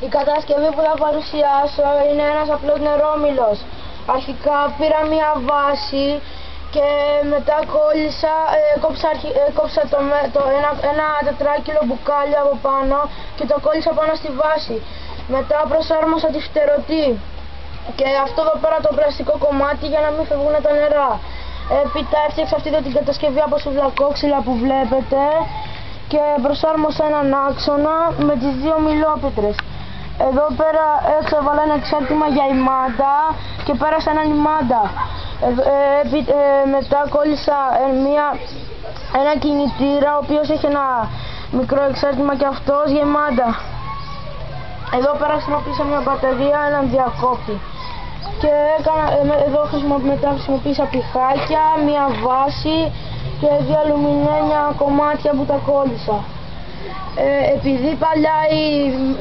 Η κατασκευή που θα παρουσιάσω είναι ένας απλός νερόμυλος. Αρχικά πήρα μια βάση και μετά κόψα ένα τετράκιλο μπουκάλι από πάνω και το κόλλησα πάνω στη βάση. Μετά προσάρμοσα τη φτερωτή και αυτό εδώ πέρα το πλαστικό κομμάτι για να μην φεύγουν τα νερά. Έπειτα έφτιαξα αυτή την κατασκευή από σουβλακόξυλα που βλέπετε και προσάρμοσα έναν άξονα με τις δύο μιλόπετρες. Εδώ πέρα έξω έβαλα ένα εξάρτημα για ημάντα και πέρασα έναν ημάντα. Μετά κόλλησα ένα κινητήρα ο οποίος έχει ένα μικρό εξάρτημα και αυτός για ημάντα. Εδώ πέρα χρησιμοποίησα μια μπαταρία, έναν διακόπτη. Και εδώ μετά χρησιμοποίησα πηχάκια, μια βάση και δύο αλουμινένια κομμάτια που τα κόλλησα. Επειδή παλιά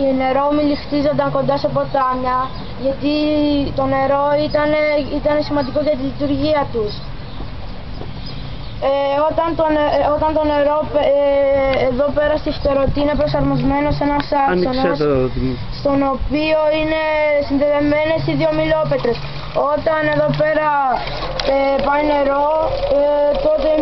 οι νερόμυλοι χτίζονταν κοντά σε ποτάμια, γιατί το νερό ήταν σημαντικό για τη λειτουργία τους. Όταν το νερό εδώ πέρα στη φτερωτή είναι προσαρμοσμένο σε ένας άξονας, στον οποίο είναι συνδεδεμένες οι δύο μιλόπετρες. Όταν εδώ πέρα πάει νερό, τότε οι